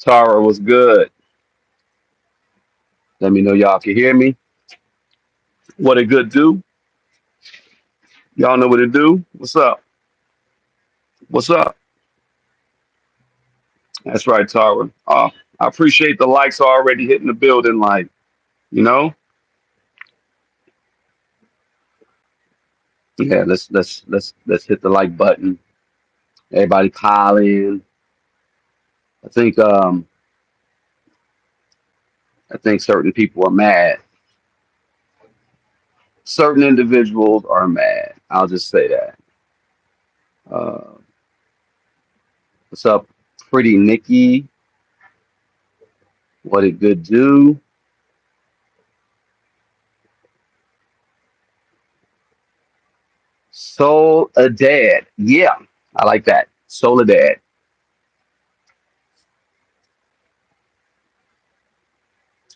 Tara was good. Let me know y'all can hear me. What it good do? Y'all know what it do? What's up? What's up? That's right, Tara. I appreciate the likes already hitting the building. Like, you know, yeah. Let's hit the like button. Everybody pile in. I think um I think certain people are mad. Certain individuals are mad. I'll just say that. Uh, what's up, pretty Nikki? What it good do? Soul a dad. Yeah, I like that. Soul a dad.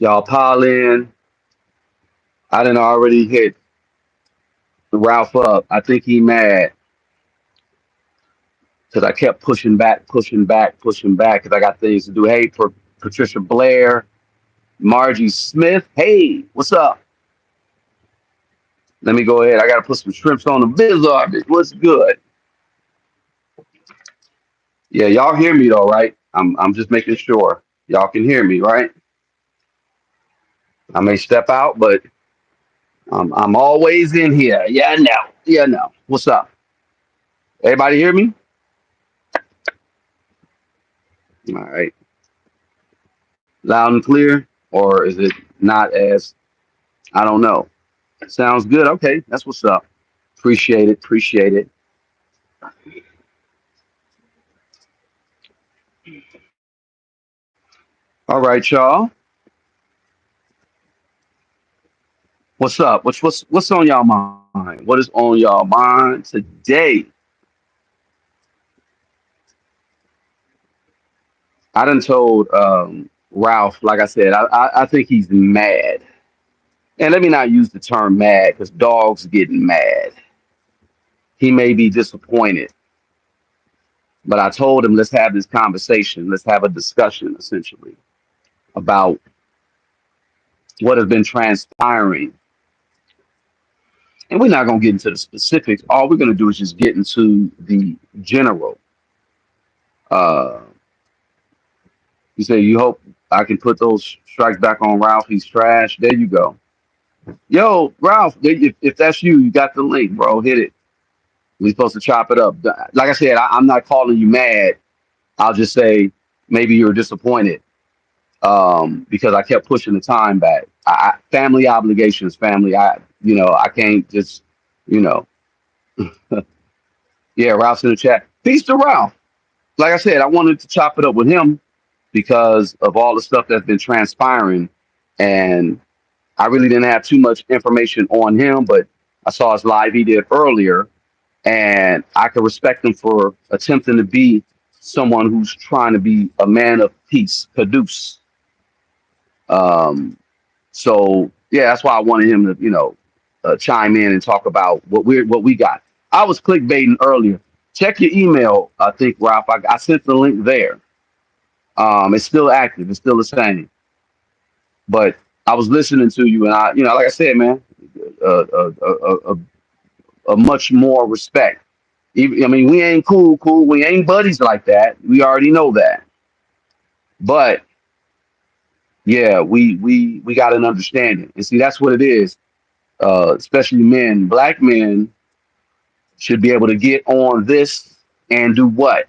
Y'all pile in. I didn't already hit Ralph up. I think he mad because I kept pushing back, pushing back, pushing back because I got things to do. Hey, for Patricia Blair, Margie Smith. Hey, what's up? Let me go ahead. I got to put some shrimps on the Bizarre. What's good? Yeah, y'all hear me though, right? I'm just making sure y'all can hear me, right? I may step out, but I'm always in here. Yeah, no. Yeah, no. What's up? Everybody hear me? All right. Loud and clear, or is it not as? I don't know. Sounds good. Okay, that's what's up. Appreciate it. Appreciate it. All right, y'all. What's up? What's on y'all mind? What is on y'all mind today? I done told Ralph, like I said, I think he's mad. And let me not use the term mad because dogs getting mad. He may be disappointed, but I told him let's have this conversation. Let's have a discussion essentially about what has been transpiring. And we're not going to get into the specifics. All we're going to do is just get into the general. Uh, you say you hope I can put those strikes back on Ralph. He's trash. There you go. Yo, Ralph, if that's you, you got the link, bro. Hit it. We supposed to chop it up. Like I said, I'm not calling you mad. I'll just say maybe you're disappointed because I kept pushing the time back. Family obligations, family. I can't just, you know. Yeah, Ralph's in the chat. Peace to Ralph. Like I said, I wanted to chop it up with him because of all the stuff that's been transpiring, and I really didn't have too much information on him, but I saw his live he did earlier, and I could respect him for attempting to be someone who's trying to be a man of peace, caduce. Um, so yeah, that's why I wanted him to, chime in and talk about what we got. I was clickbaiting earlier. Check your email. I think Ralph. I sent the link there. It's still active. It's still the same. But I was listening to you, and like I said, man, uh, uh, uh, uh, uh, much more respect. I mean, we ain't cool. We ain't buddies like that. We already know that. But yeah, we got an understanding, and see, that's what it is. Especially men, black men should be able to get on this and do what?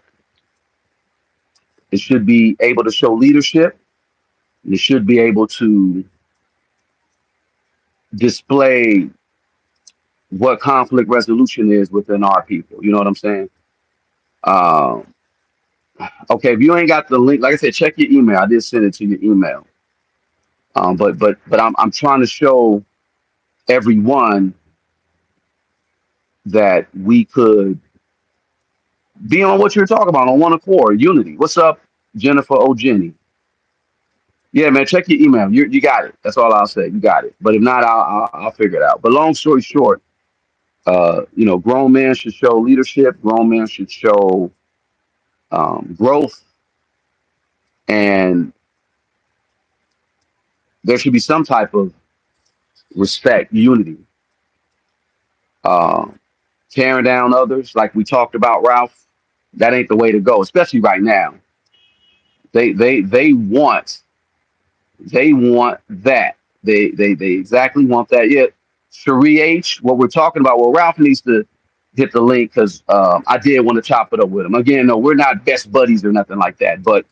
It should be able to show leadership. It should be able to display what conflict resolution is within our people. You know what I'm saying? Um, okay, if you ain't got the link, like I said, check your email. I did send it to your email. But I'm trying to show everyone that we could be on what you're talking about on one accord, unity. What's up, Jennifer O'Jenny? Yeah, man, check your email. You got it. That's all I'll say. You got it. But if not, I'll figure it out. But long story short, grown men should show leadership. Grown men should show growth, and there should be some type of respect, unity, uh, tearing down others, like we talked about, Ralph. That ain't the way to go, especially right now. They want that. They exactly want that. Yet, Cherie H, what we're talking about. Well, Ralph needs to hit the link because I did want to chop it up with him. Again, no, we're not best buddies or nothing like that, but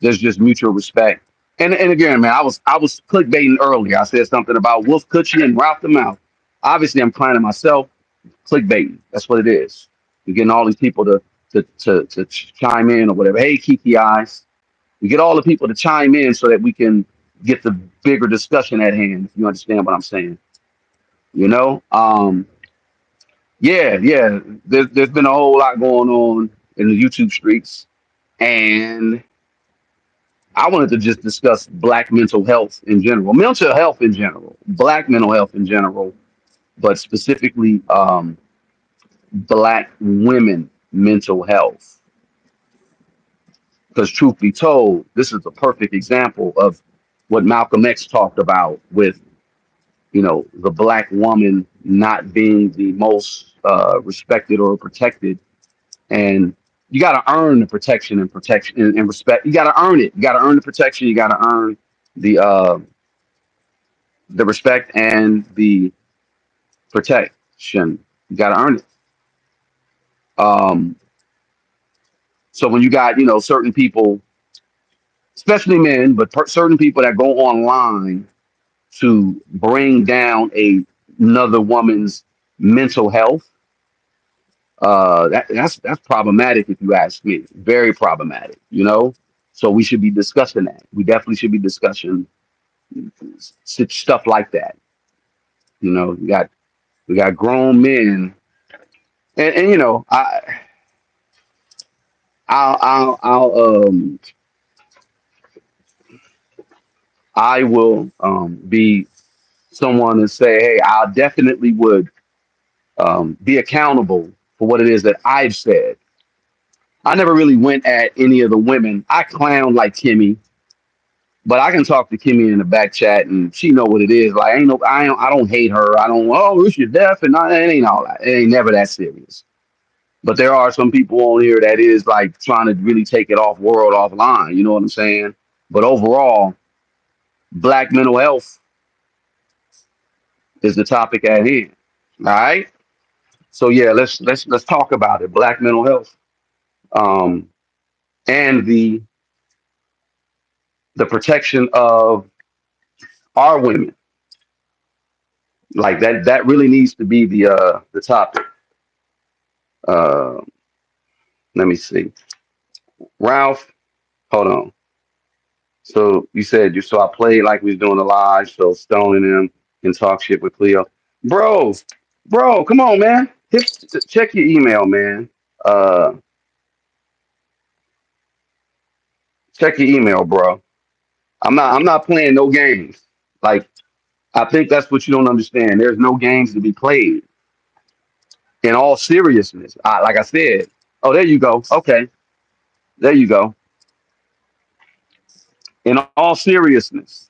there's just mutual respect. And again, man, I was clickbaiting earlier. I said something about Wolf Coochie and Ralph the Mouth. Obviously, I'm clowning myself. Clickbaiting. That's what it is. You're getting all these people to chime in or whatever. Hey, Kiki Eyes. We get all the people to chime in so that we can get the bigger discussion at hand. If you understand what I'm saying, you know. Yeah, yeah. There's been a whole lot going on in the YouTube streets, and I wanted to just discuss black mental health in general, black mental health in general, but specifically black women mental health. Because truth be told, this is a perfect example of what Malcolm X talked about with the black woman not being the most respected or protected, and you got to earn the protection and respect. You got to earn it. You got to earn the protection. You got to earn the uh, the respect and the protection. You got to earn it. Um, so when you got certain people, especially men, but certain people that go online to bring down another woman's mental health, that's problematic if you ask me. Very problematic, you know. So we should be discussing that. We definitely should be discussing such stuff like that. We got grown men, and I'll I will be someone and say, hey, I definitely would be accountable for what it is that I've said. I never really went at any of the women. I clown like Kimmy, but I can talk to Kimmy in the back chat, and she know what it is. Like, ain't no, I don't hate her. I don't. Oh, she's deaf, and it ain't all that. It ain't never that serious. But there are some people on here that is like trying to really take it off world offline. You know what I'm saying? But overall, black mental health is the topic at hand. All right. So yeah, let's talk about it. Black mental health, um, and the protection of our women. Like that really needs to be the topic. Uh, let me see. Ralph, hold on. So you said you so I played like we was doing a live, so stoning him and talk shit with Cleo. Bro, come on, man. Check your email, man. Uh, check your email, bro. I'm not playing no games. Like, I think that's what you don't understand. There's no games to be played. In all seriousness, like I said. Oh, there you go. Okay, there you go. In all seriousness,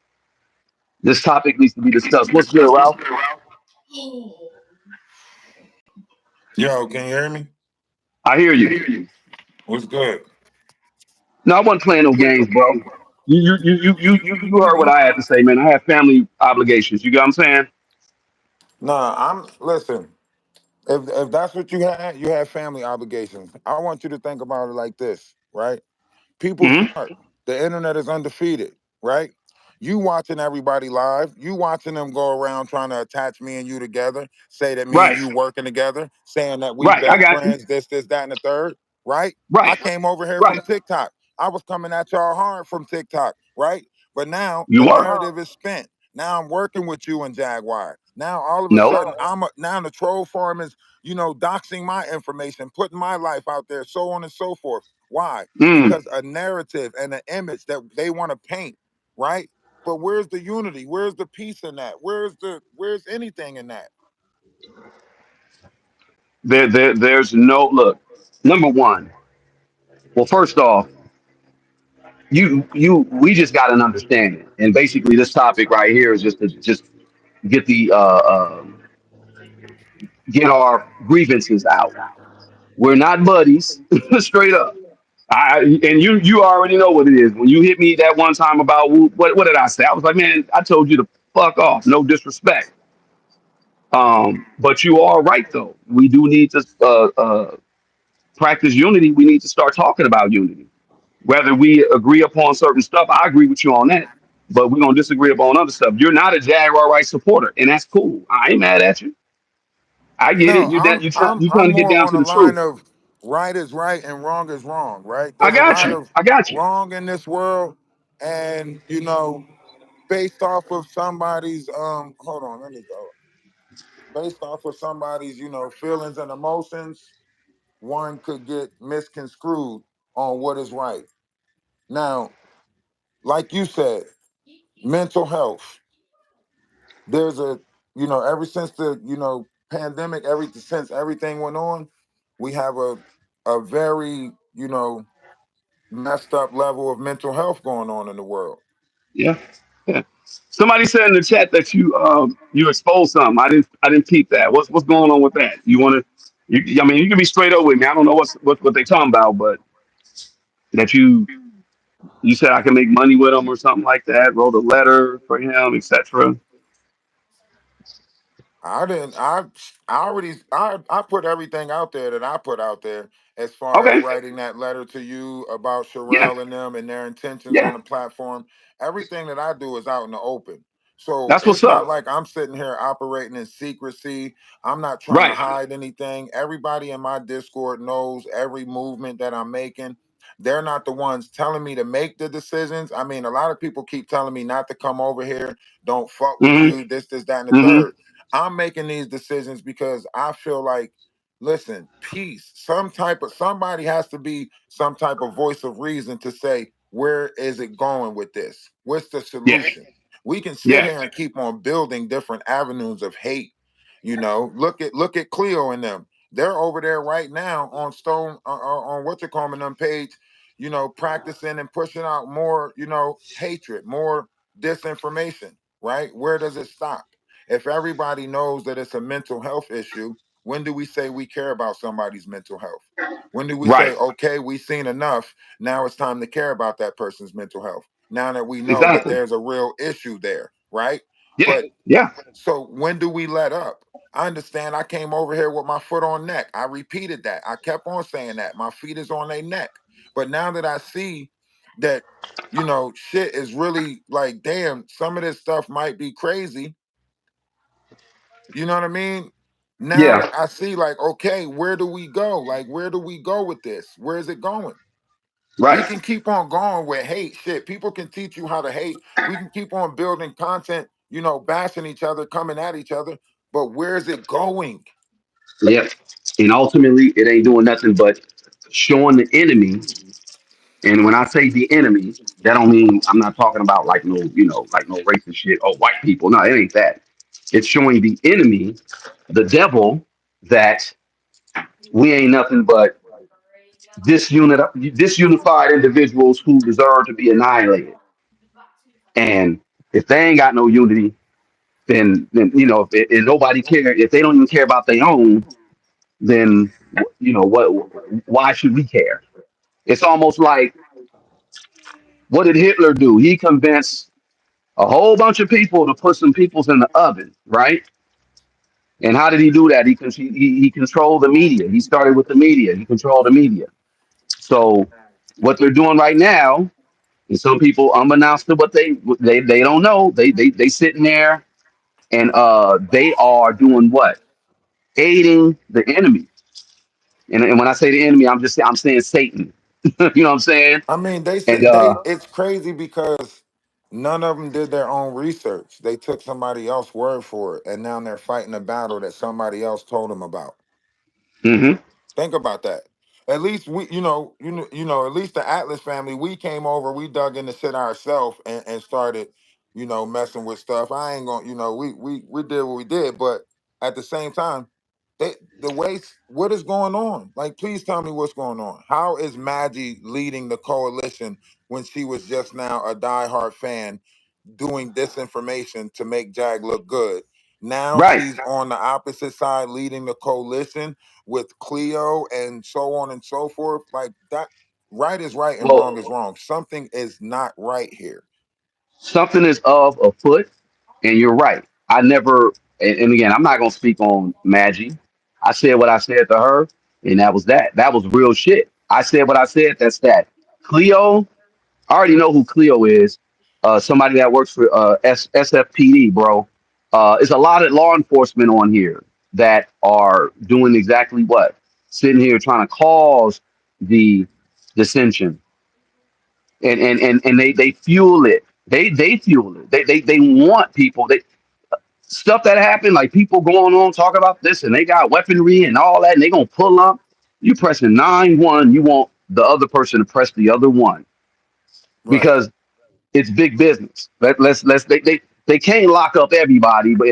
this topic needs to be discussed. What's good, Ralph? Yo, can you hear me? I hear you. What's good? No, I wasn't playing no games, bro. You heard what I had to say, man. I have family obligations. You get what I'm saying? Nah, I'm listen. If that's what you had family obligations. I want you to think about it like this, right? People Hmm. smart. The internet is undefeated, right? You watching everybody live. You watching them go around trying to attach me and you together. Say that me and Right, you working together. Saying that we right. I best got you. friends. This, that, and the third. Right? I Right, came over here right. from TikTok. I was coming at y'all hard from TikTok. Right? But now You the are. narrative is spent. Now I'm working with you and Jaguar. Now all of a No. sudden now the troll farm is doxing my information, putting my life out there, so on and so forth. Why? Mm. Because a narrative and an image that they want to paint, right? But where's the unity? Where's the peace in that? Where's anything in that? There's no look. Number one. Well, first off, we just got an understanding, and basically this topic right here is just to just get the get our grievances out. We're not buddies, straight up. And you already know what it is. When you hit me that one time about what did I say? I was like, man, I told you to fuck off. No disrespect. But you are right though. We do need to practice unity. We need to start talking about unity. Whether we agree upon certain stuff, I agree with you on that. But we're gonna disagree upon other stuff. You're not a Jaguar right supporter, and that's cool. I ain't mad at you. I get it. No, You that you I'm trying to get more down on to the the line truth. of right is right and wrong is wrong, right? I There's a got lot you. of I got you. wrong in this world, and based off of somebody's hold on, let me go. Based off of somebody's, feelings and emotions, one could get misconstrued on what is right. Now, like you said, mental health. There's a, ever since the, pandemic, since everything went on, we have a very, messed up level of mental health going on in the world. Yeah. Yeah. Somebody said in the chat that you exposed something. I didn't peep that. What's going on with that? You want to? I mean, you can be straight up with me. I don't know what they talking about, but that you said I can make money with him or something like that. Wrote a letter for him, etc. I didn't. I put everything out there that I put out there as far as Okay. writing that letter to you about Yeah. Sherelle and them and their intentions on Yeah. the platform. Everything that I do is out in the open. So That's what's it's not up. like I'm sitting here operating in secrecy. I'm not trying to Right. hide anything. Everybody in my Discord knows every movement that I'm making. They're not the ones telling me to make the decisions. I mean, a lot of people keep telling me not to come over here, don't fuck with Mm-hmm. you, this, that, and the Mm-hmm. third. I'm making these decisions because I feel like, listen, peace. Somebody has to be some type of voice of reason to say, where is it going with this? What's the Yeah. solution? We can sit Yeah. here and keep on building different avenues of hate. Look at Cleo and them. They're over there right now on Stone on what you call them page, practicing and pushing out more, hatred, more disinformation. Right? Where does it stop? If everybody knows that it's a mental health issue, when do we say we care about somebody's mental health? When do we say, Right. okay, we've seen enough. Now it's time to care about that person's mental health? Now that we know that Exactly. there's a real issue there, right? Yeah. But Yeah. so when do we let up? I understand I came over here with my foot on neck. I repeated that. I kept on saying that. My feet is on their neck. But now that I see that, shit is really like, damn, some of this stuff might be crazy. You know what I mean? Now Yeah. that I see, like, okay, where do we go? Like, where do we go with this? Where is it going? We Right. can keep on going with hate. Shit, people can teach you how to hate. We can keep on building content, bashing each other, coming at each other. But where is it going? Yeah. And ultimately, it ain't doing nothing but showing the enemy. And when I say the enemy, that don't mean I'm not talking about like no, like no racist shit. Oh, white people. No, it ain't that. It's showing the enemy, the devil, that we ain't nothing but disunified individuals who deserve to be annihilated. And if they ain't got no unity, then if nobody care, if they don't even care about their own, then what? Why should we care? It's almost like, what did Hitler do? He convinced a whole bunch of people to put some peoples in the oven, right? And how did he do that? He controlled the media. He started with the media. He controlled the media. So what they're doing right now, and some people unbeknownst to what they don't know, they sitting there and they are doing what? Aiding the enemy. And when I say the enemy, I'm saying Satan. You know what I'm saying? I mean, they And said it's crazy because none of them did their own research. They took somebody else's word for it, and now they're fighting a battle that somebody else told them about. mhm, Think about that. At least we, at least the Atlas family, we came over, we dug into shit ourselves and started, messing with stuff. I ain't gonna, we did what we did, but at the same time, The way what is going on? Like, please tell me what's going on. How is Maggie leading the coalition when she was just now a diehard fan doing disinformation to make Jag look good? Now Right. she's on the opposite side leading the coalition with Cleo and so on and so forth. Like that, right is right and wrong is Well, wrong. Something is not right here. something is of afoot, and you're right. I never, and again, I'm not gonna speak on Maggie. I said what I said to her, and that was that. That was real shit. I said what I said. That's that. Cleo, I already know who Cleo is. Somebody that works for SFPD, bro. It's a lot of law enforcement on here that are doing exactly what, sitting here trying to cause the dissension, and they fuel it. They fuel it. They want people. They stuff that happened, like people going on talking about this, and they got weaponry and all that, and they gonna pull up. You pressing 9-1, you want the other person to press the other one Right. because it's big business. Let's they can't lock up everybody, but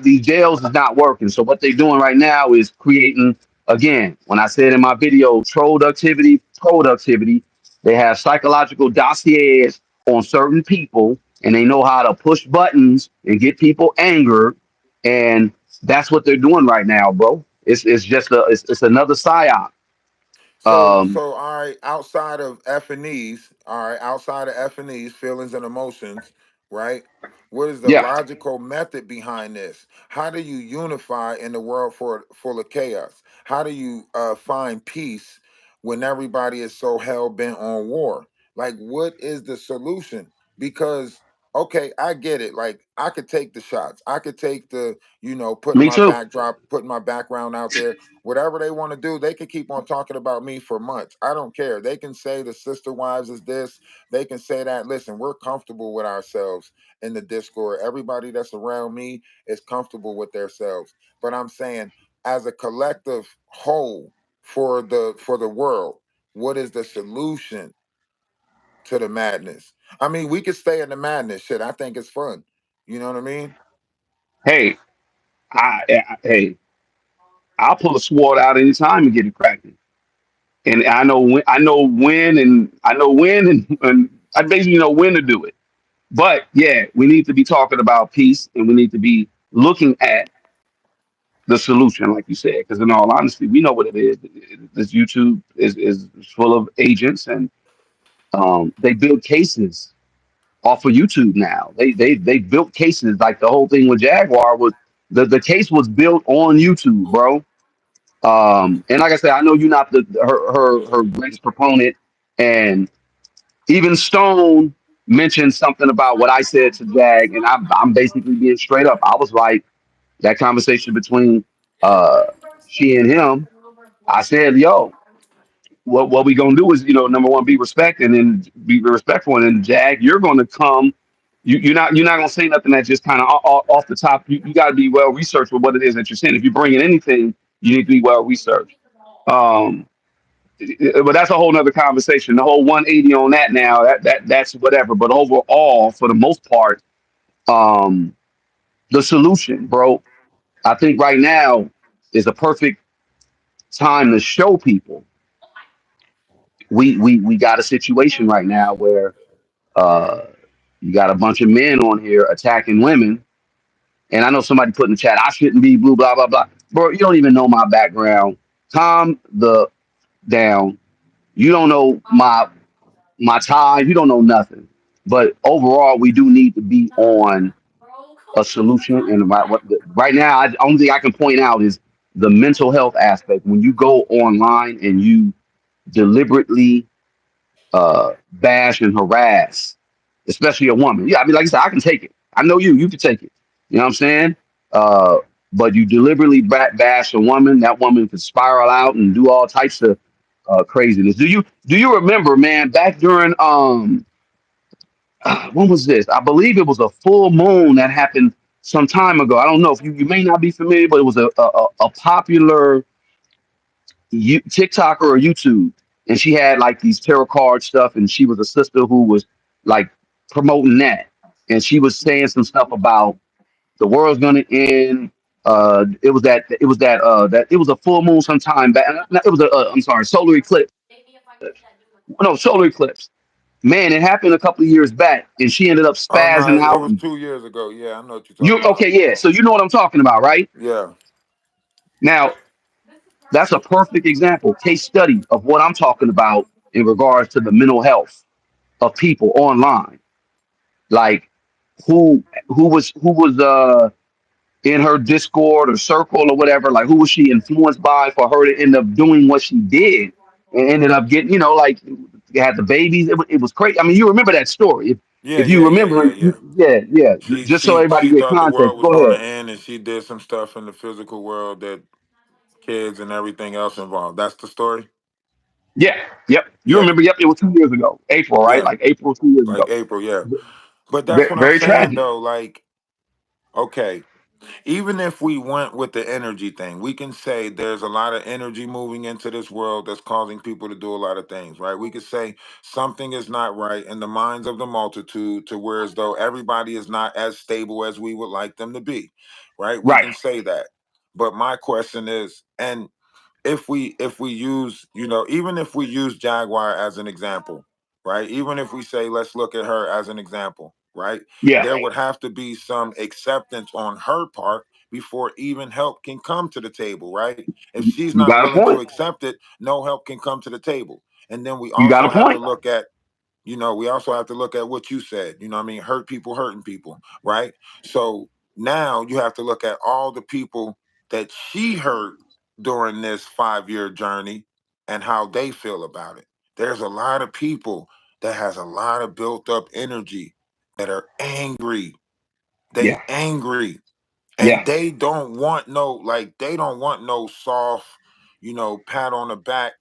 these jails is not working. So what they're doing right now is creating, again. When I said in my video, productivity. They have psychological dossiers on certain people, and they know how to push buttons and get people angered, and that's what they're doing right now, bro. It's just it's another psyop. Um, So all right, outside of F and E's, all right, outside of F and E's, feelings and emotions, right? What is the yeah, logical method behind this? How do you unify in the world full of chaos? How do you find peace when everybody is so hell bent on war? Like, what is the solution? Because okay, I get it. Like, I could take the shots. I could take the, putting me my too. backdrop, putting my background out there. Whatever they want to do, they can keep on talking about me for months. I don't care. They can say the sister wives is this. They can say that. Listen, we're comfortable with ourselves in the Discord. Everybody that's around me is comfortable with themselves. But I'm saying, as a collective whole for the world, what is the solution to the madness? I mean, we could stay in the madness. Shit, I think it's fun. You know what I mean? Hey, hey, I'll pull a sword out anytime and get it cracking. And I know when, and I basically know when to do it. But yeah, we need to be talking about peace, and we need to be looking at the solution, like you said. Because in all honesty, we know what it is. This YouTube is full of agents, and they build cases off of YouTube now. They built cases like the whole thing with Jaguar was the case was built on YouTube, bro. And like I said, I know you're not her greatest proponent, and even Stone mentioned something about what I said to Jag, and I'm basically being straight up. I was like, that conversation between uh she and him. I said, yo, what we gonna do is, number one, be respected and be respectful, and then Jag, you're gonna come. You're not gonna say nothing that's just kind of off the top. You got to be well researched with what it is that you're saying. If you're bringing anything, you need to be well researched. Um, but that's a whole nother conversation. The whole 180 on that now, that's whatever. But overall, for the most part, um, the solution, bro, I think right now is a perfect time to show people we got a situation right now where uh, you got a bunch of men on here attacking women. And I know somebody put in the chat, I shouldn't be blue, blah, blah, blah. Bro, you don't even know my background. Calm the down. You don't know my ties. You don't know nothing. But overall, we do need to be on a solution. And right now, only thing I can point out is the mental health aspect. When you go online and you deliberately bash and harass, especially a woman. Yeah, I mean, like I said, I can take it. I know you can take it. You know what I'm saying? Uh, but you deliberately bash a woman, that woman could spiral out and do all types of craziness. Do you remember, man, back during when was this? I believe it was a full moon that happened some time ago. I don't know if you may not be familiar, but it was a popular TikToker or YouTube, and she had like these tarot card stuff, and she was a sister who was like promoting that, and she was saying some stuff about the world's gonna end. It was a full moon sometime back. It was a I'm sorry, solar eclipse. No, solar eclipse. Man, it happened a couple of years back, and she ended up Oh no, spazzing it out. was And 2 years ago. Yeah, I know what you're you talking okay? about. Yeah. So you know what I'm talking about, right? Yeah, Now, that's a perfect example, case study of what I'm talking about in regards to the mental health of people online. Like who was in her Discord or circle or whatever, like who was she influenced by for her to end up doing what she did and ended up getting, like had the babies. It was crazy. I mean, you remember that story. yeah, If yeah, you yeah, yeah, remember, yeah. yeah, yeah. She Just so she everybody she get thought the context, world was go going to ahead. end, and she did some stuff in the physical world that kids and everything else involved. That's the story. Yeah, yep. You Yeah, remember, yep, it was 2 years ago. April, right? yeah, Like April 2 years like ago. April. Yeah, but that's what I'm Very saying tragic. though. Like, okay, even if we went with the energy thing, we can say there's a lot of energy moving into this world that's causing people to do a lot of things, right? We could say something is not right in the minds of the multitude to where as though everybody is not as stable as we would like them to be, right? We Right. can say that. But my question is, and if we use, even if we use Jaguar as an example, right? Even if we say let's look at her as an example, right? Yeah. There would have to be some acceptance on her part before even help can come to the table, right? If she's You not got a willing to point. accept it, no help can come to the table. And then we You got a also have to point. look at, we also have to look at what you said, what I mean, hurt people hurting people, right? So now you have to look at all the people that she hurt during this 5-year journey and how they feel about it. There's a lot of people that has a lot of built up energy that are angry. They Yeah. angry, and Yeah. they don't want no soft, pat on the back.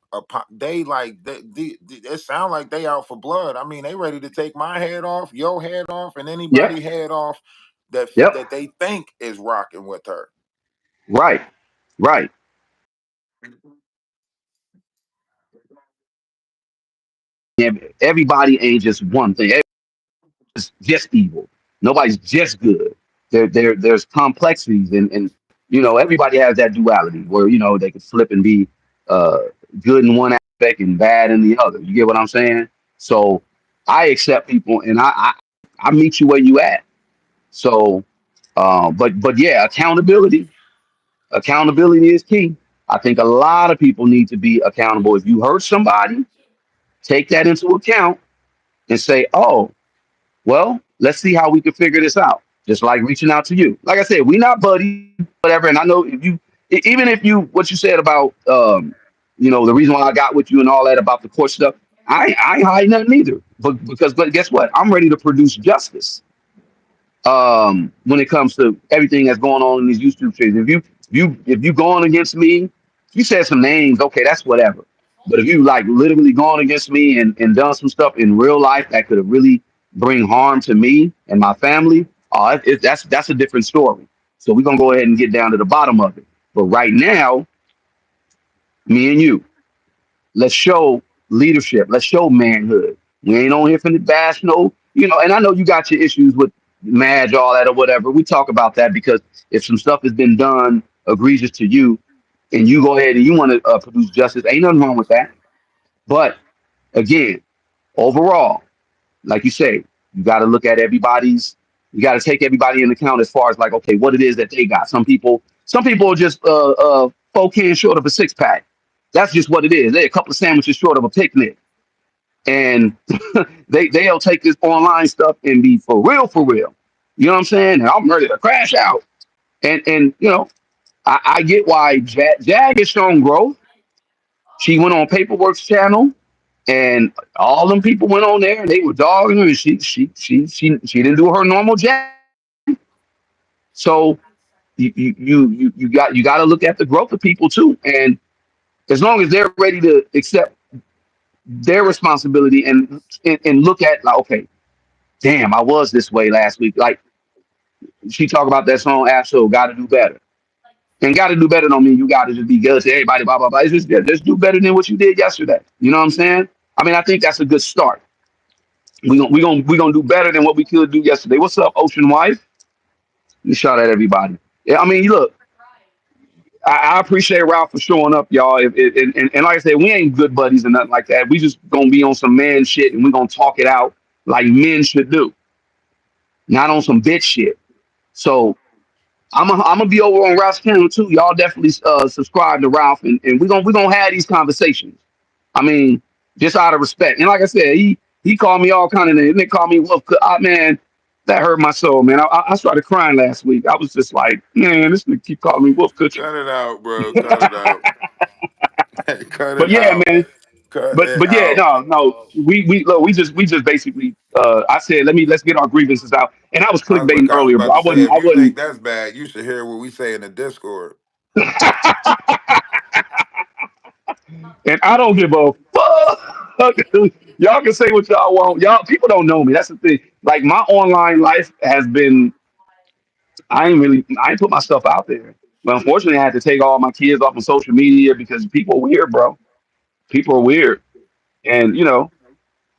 They like it sound like they out for blood. I mean, they ready to take my head off, your head off, and Yeah. anybody head off that Yep. that they think is rocking with her. Right. Right. Everybody ain't just one thing. Everybody's just evil. Nobody's just good. There's complexities, and everybody has that duality where they could flip and be uh, good in one aspect and bad in the other. You get what I'm saying? So I accept people, and I meet you where you at. So, but yeah, accountability. Accountability is key. I think a lot of people need to be accountable. If you hurt somebody, take that into account and say, oh, well, let's see how we can figure this out. Just like reaching out to you. Like I said, we not buddies, whatever. And I know if you, even if you, what you said about, the reason why I got with you and all that about the court stuff, I ain't hide nothing either. But guess what? I'm ready to produce justice when it comes to everything that's going on in these YouTube streams. If you going against me, you said some names, okay, that's whatever. But if you like literally going against me and done some stuff in real life that could have really bring harm to me and my family, that's a different story. So we're gonna go ahead and get down to the bottom of it. But right now, me and you, let's show leadership. Let's show manhood. We ain't on here for the bash, no, and I know you got your issues with Madge, all that or whatever. We talk about that because if some stuff has been done egregious to you and you go ahead and you want to produce justice, ain't nothing wrong with that. But again, overall, like you say, you got to look at you got to take everybody into account as far as like, okay, what it is that they got. Some people are just 4 cans short of a six pack. That's just what it is. They're a couple of sandwiches short of a picnic, and they'll take this online stuff and be for real, for real. You know what I'm saying? And I'm ready to crash out. And I get why Jag has shown growth. She went on Paperwork's channel, and all them people went on there and they were dogging her, and she didn't do her normal Jag. So you got to look at the growth of people too, and as long as they're ready to accept their responsibility and look at like, okay, damn, I was this way last week. Like she talked about that song, "Absol," got to do better. And got to do better don't mean you got to just be good to everybody, blah blah blah. It's just do better than what you did yesterday. You know what I'm saying? I mean, I think that's a good start. We gonna do better than what we could do yesterday. What's up, Ocean Wife? You shout at everybody. Yeah, I mean, look. I appreciate Ralph for showing up, y'all. And like I said, we ain't good buddies or nothing like that. We just gonna be on some man shit and we gonna talk it out like men should do, not on some bitch shit. So I'm gonna be over on Ralph's channel too. Y'all definitely subscribe to Ralph, and we gonna have these conversations. I mean, just out of respect. And like I said, he called me all kind of names. They called me Wolf. Man, that hurt my soul, man. I started crying last week. I was just like, man, this nigga keep calling me Wolf Coochie. Cut it out, bro. Cut it out. Cut But it yeah, out. man. Cut But it but yeah, out. no. We look, we just basically. I said, let's get our grievances out. And I was Look, clickbaiting I was earlier, bro. about I to say, wasn't. if I you wasn't. think that's bad, you should hear what we say in the Discord. And I don't give a fuck. Y'all can say what y'all want. Y'all people don't know me. That's the thing. Like my online life has been. I ain't put myself out there. But unfortunately, I had to take all my kids off of social media because people are weird, bro. People are weird, and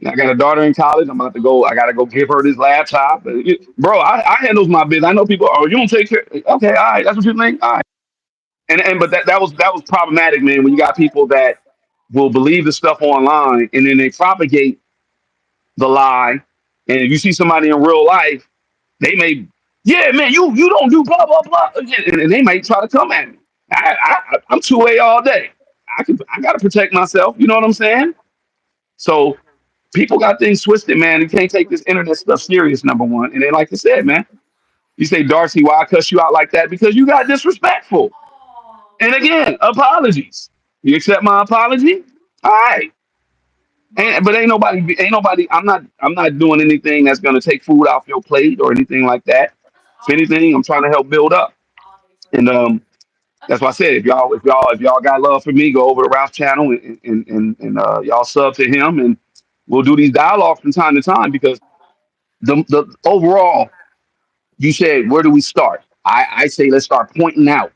I got a daughter in college. I'm about to go. I got to go give her this laptop. Bro, I handles my business. I know people. Oh, you don't take care. Okay, all right. That's what you think. All right. And but that was problematic, man. When you got people that will believe the stuff online and then they propagate the lie, and if you see somebody in real life, they may, yeah, man, you don't do blah blah blah, and they may try to come at me. I'm 2A all day. I got to protect myself. You know what I'm saying? So people got things twisted, man. You can't take this internet stuff serious. Number one, and then like I said, man, you say Darcy, why I cuss you out like that? Because you got disrespectful. And again, apologies. You accept my apology? All right. But ain't nobody. I'm not doing anything that's gonna take food off your plate or anything like that. If anything, I'm trying to help build up. And that's why I said if y'all got love for me, go over to Ralph's channel and y'all sub to him, and we'll do these dialogues from time to time because the overall, you said where do we start? I say let's start pointing out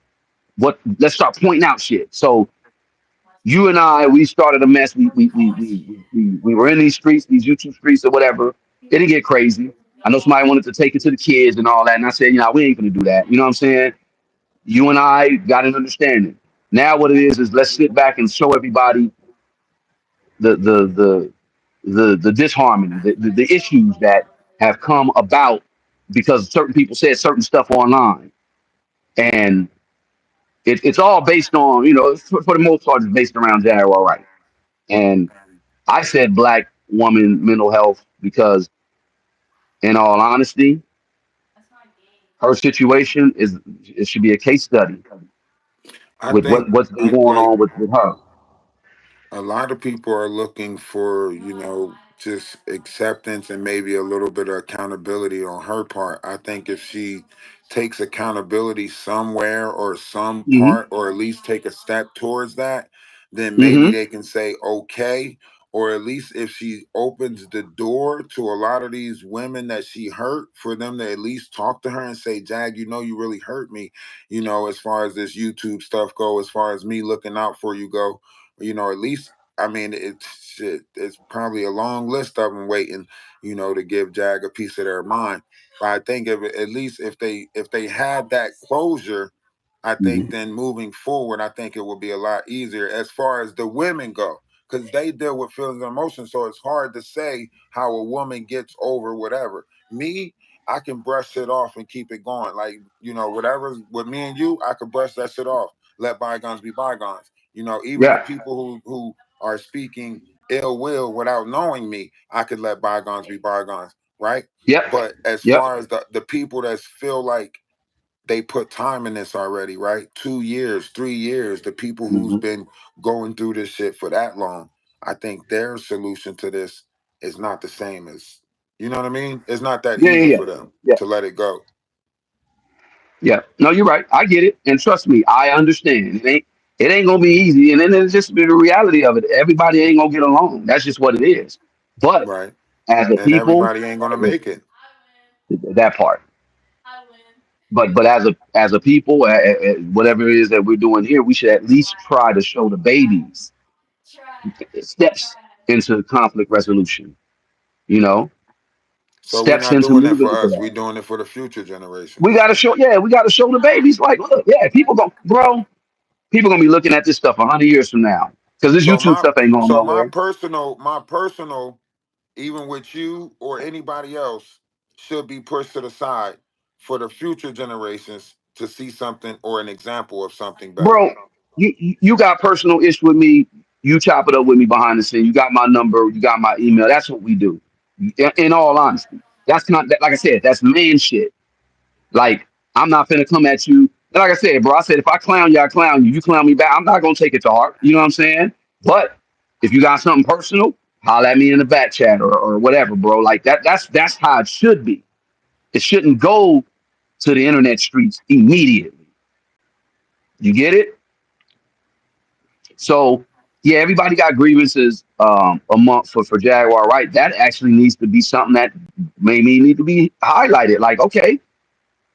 shit. So you and I, we started a mess. We were in these streets, these YouTube streets or whatever. It didn't get crazy. I know somebody wanted to take it to the kids and all that, and I said, we ain't gonna do that. You know what I'm saying? You and I got an understanding. Now what it is let's sit back and show everybody the the the the disharmony, the issues that have come about because certain people said certain stuff online, and it's all based on for the most part it's based around Jaguar, right? And I said black woman mental health because, in all honesty, her situation is it should be a case study I with think, what's been going like, on with her. a lot of people are looking for, just acceptance and maybe a little bit of accountability on her part. I think if she takes accountability somewhere or some Hmm. part, or at least take a step towards that, then maybe Hmm. they can say, okay. Or at least if she opens the door to a lot of these women that she hurt, for them to at least talk to her and say, Jag, you really hurt me, as far as this YouTube stuff go, as far as me looking out for you go, at least, I mean, it's probably a long list of them waiting, to give Jag a piece of their mind. But I think if at least if they had that closure, I think Hmm. then moving forward, I think it will be a lot easier as far as the women go, because they deal with feelings and emotions. So it's hard to say how a woman gets over whatever. Me, I can brush it off and keep it going. Like, whatever's with me and you, I can brush that shit off. Let bygones be bygones. Even the Yeah. people who are speaking ill will without knowing me, I could let bygones be bygones, right? Yep. But as Yep. far as the people that feel like they put time in this already, right? 2 years, 3 years, the people who's Hmm. been going through this shit for that long, I think their solution to this is not the same as, you know what I mean? It's not that Yeah. Yeah. easy Yeah. for them Yeah. to let it go. Yeah. No, you're right. I get it, and trust me, I understand. It ain't gonna be easy, and then it's just the reality of it. Everybody ain't gonna get along. That's just what it is. But Right. as a And people, everybody ain't gonna make it. that part. But as a people, whatever it is that we're doing here, we should at least try to show the babies steps into conflict resolution. You know, So we're steps not into doing it moving for into us. that. We're doing it for the future We generations. got to show, yeah, we got to show the babies like, look, yeah, people go, bro. People gonna be looking at this stuff 100 years from now because this So YouTube my stuff ain't going so my nowhere. personal my personal even with you or anybody else should be pushed to the side for the future generations to see something or an example of something better. Bro, you got personal issue with me. You chop it up with me behind the scene. You got my number. You got my email. That's what we do. In all honesty, that's not that. Like I said, that's man shit. Like I'm not finna come at you. And like I said, bro, I said if I clown you, I clown you. You clown me back. I'm not gonna take it to heart. You know what I'm saying? But if you got something personal, holler at me in the back chat or whatever, bro. Like that. That's how it should be. It shouldn't go to the internet streets immediately. You get it? So yeah, everybody got grievances a month for Jaguar, right? That actually needs to be something that maybe need to be highlighted. Like, okay,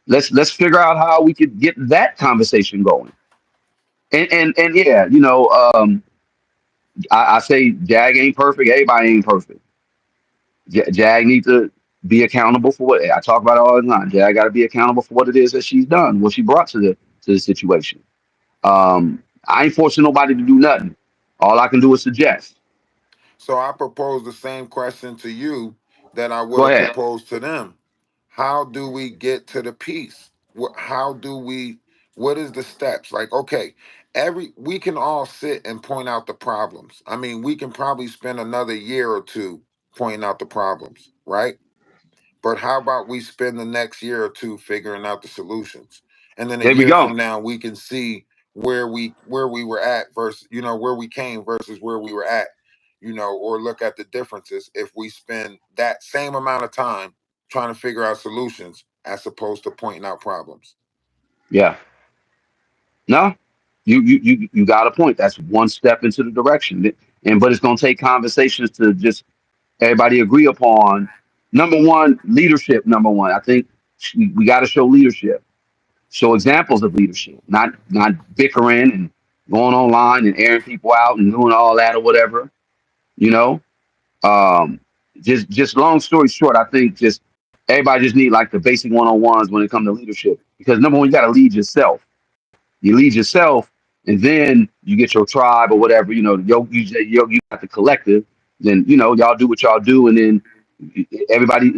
let's figure out how we could get that conversation going. And yeah, I say Jag ain't perfect. Everybody ain't perfect. Jag need to be accountable for what I talk about it all the time. Jag got to be accountable for what it is that she's done, what she brought to the situation. I ain't forcing nobody to do nothing. All I can do is suggest. So I propose the same question to you that I would Go have ahead. proposed to them. How do we get to the peace? How do we? What is the steps? Like, okay, every we can all sit and point out the problems. I mean, we can probably spend another year or two pointing out the problems, right? But how about we spend the next year or two figuring out the solutions, and then a There we year go. from now we can see where we were at versus where we came versus where we were at, or look at the differences if we spend that same amount of time trying to figure out solutions as opposed to pointing out problems. Yeah. No, you got a point. That's one step into the direction. And but it's gonna take conversations to just everybody agree upon number one, leadership, number one. I think we got to show leadership, show examples of leadership, not bickering and going online and airing people out and doing all that or whatever, you know. Um, just long story short, I think just everybody just need like the basic one-on-ones when it comes to leadership. Because number one, you got to lead yourself. You lead yourself, and then you get your tribe or whatever. You got the collective. Then y'all do what y'all do, and then everybody.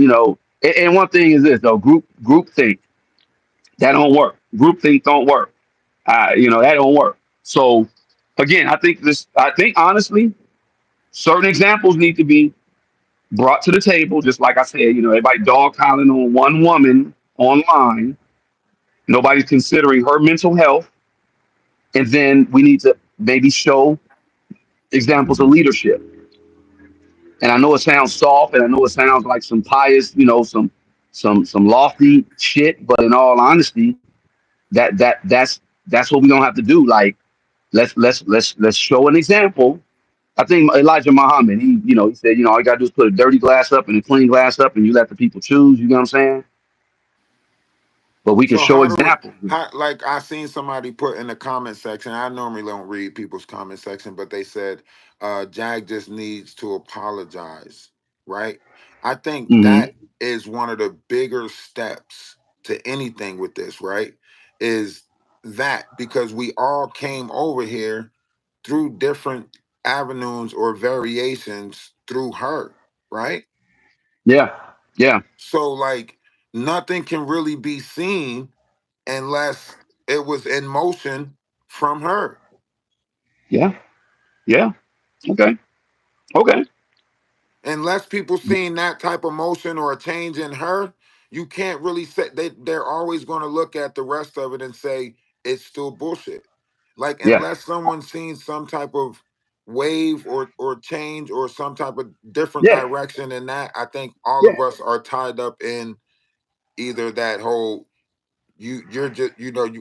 And one thing is this though: group think that don't work. Group think don't work. That don't work. So again, I think honestly, certain examples need to be brought to the table. Just like I said, everybody dogpiling on one woman online. Nobody's considering her mental health, and then we need to maybe show examples of leadership. And I know it sounds soft, and I know it sounds like some pious, some lofty shit. But in all honesty, that's what we're gonna have to do. Like let's show an example. I think Elijah Muhammad, he said, all you gotta do is put a dirty glass up and a clean glass up, and you let the people choose. You know what I'm saying? But we can So show how do examples. how like I seen somebody put in the comment section. I normally don't read people's comment section, but they said Jag just needs to apologize, right? I think Hmm. that is one of the bigger steps to anything with this, right? Is that because we all came over here through different avenues or variations through her, right? Yeah, yeah, So like nothing can really be seen unless it was in motion from her. yeah, yeah. Okay, okay. Unless people seeing that type of motion or a change in her, you can't really say they're always going to look at the rest of it and say it's still bullshit. Like Yeah, unless someone's seen some type of wave or change or some type of different yeah, direction in that, I think all of yeah. us are tied up in either that whole you're just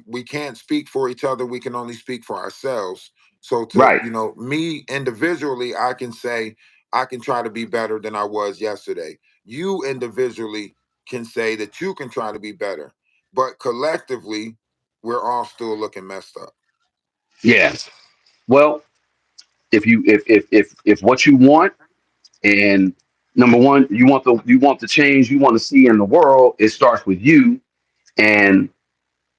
we can't speak for each other, we can only speak for ourselves. So to Right. me individually, I can say I can try to be better than I was yesterday. You individually can say that you can try to be better, but collectively we're all still looking messed up. Yes. Well, if what you want, and number one, you want the change you want to see in the world, it starts with you and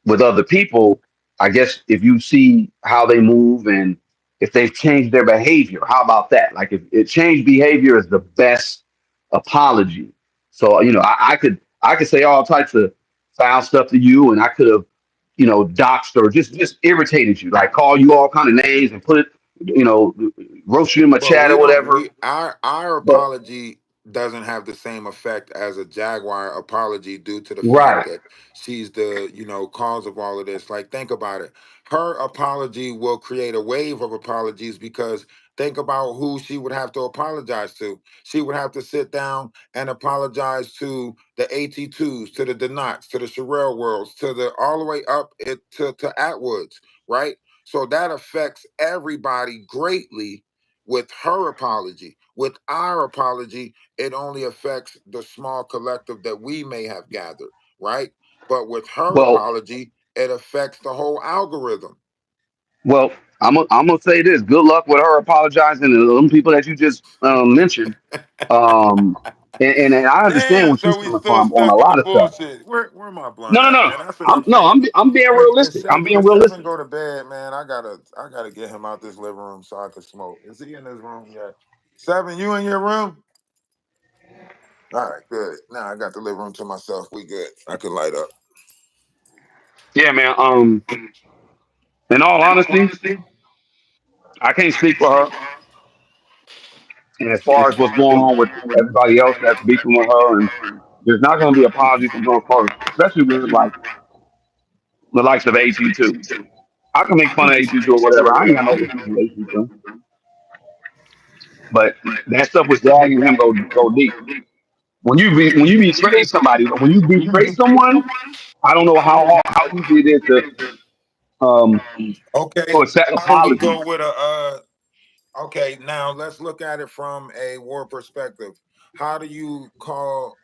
with other people. I guess if you see how they move and if they've changed their behavior, how about that? Like if it changed behavior is the best apology. So I could say all types of foul stuff to you, and I could have doxed or just irritated you, like call you all kind of names and put it, you know, roast you in my But chat we or don't. whatever. Our But apology doesn't have the same effect as a Jaguar apology due to the fact right, that she's the cause of all of this. Like, think about it. Her apology will create a wave of apologies because think about who she would have to apologize to. She would have to sit down and apologize to the AT2s, to the Denots, to the Sherelle Worlds, to the all the way up to Atwoods, right? So that affects everybody greatly with her apology. With our apology, it only affects the small collective that we may have gathered, right? But with her well, apology, it affects the whole algorithm. well, I'm gonna say this. Good luck with her apologizing to them people that you just mentioned. Um, and I understand Damn, where so she's we coming still from on a stuck in the lot of stuff. bullshit. Where my blunt No, no, at, no. man? That's what I'm I'm no, saying. I'm being When realistic. I'm seven being when seven realistic. go to bed, man, I gotta get him out this living room so I can smoke. Is he in his room yet? Seven, you in your room? All right, good. Now I got the living room to myself. We good. I can light up. Yeah, man. In all honesty, I can't speak for her. And as far as what's going on with everybody else that's beefing with her, and there's not going to be apologies from her first, especially with like the likes of AT2. I can make fun of AT2 or whatever. I ain't got no issues with AT2. But that stuff was dragging him go deep. When you betray somebody, when you betray someone, I don't know how easy it is to um Okay, to accept how do we go apologies. with a okay, now let's look at it from a war perspective. How do you call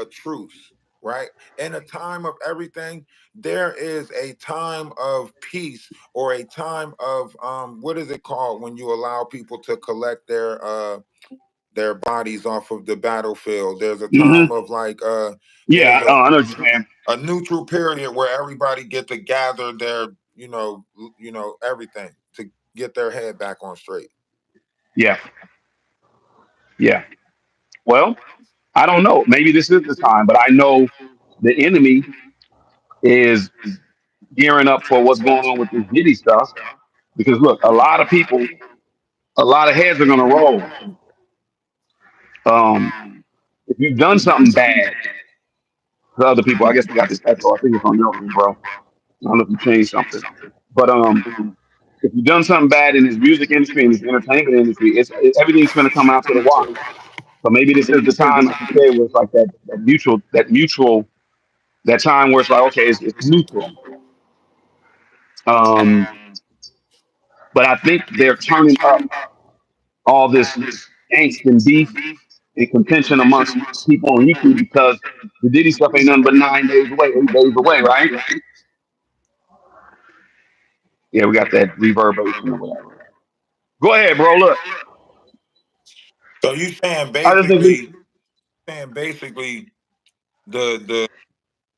a truce, right? In a time of everything, there is a time of peace or a time of what is it called when you allow people to collect their bodies off of the battlefield. There's a Hmm. time of like there's Yeah, I know what you're saying. a neutral period where everybody get to gather their everything to get their head back on straight. Yeah, yeah. Well, I don't know. Maybe this is the time, but I know the enemy is gearing up for what's going on with this Diddy stuff. Because look, a lot of people, a lot of heads are going to roll. Um, if you've done something bad to other people, I guess we got this echo. I think it's on your end, bro. I don't know if you changed something, but if you've done something bad in this music industry and this entertainment industry, everything's going to come out to the wash. So maybe this is the time, like you said, where it's like that time where it's like, okay, it's neutral. Um, but I think they're turning up all this angst and beef and contention amongst people on YouTube because the Diddy stuff ain't nothing but 9 days away, 8 days away, right? Yeah, we got that reverberation or whatever. Go ahead, bro. Look, So you saying I just think we, basically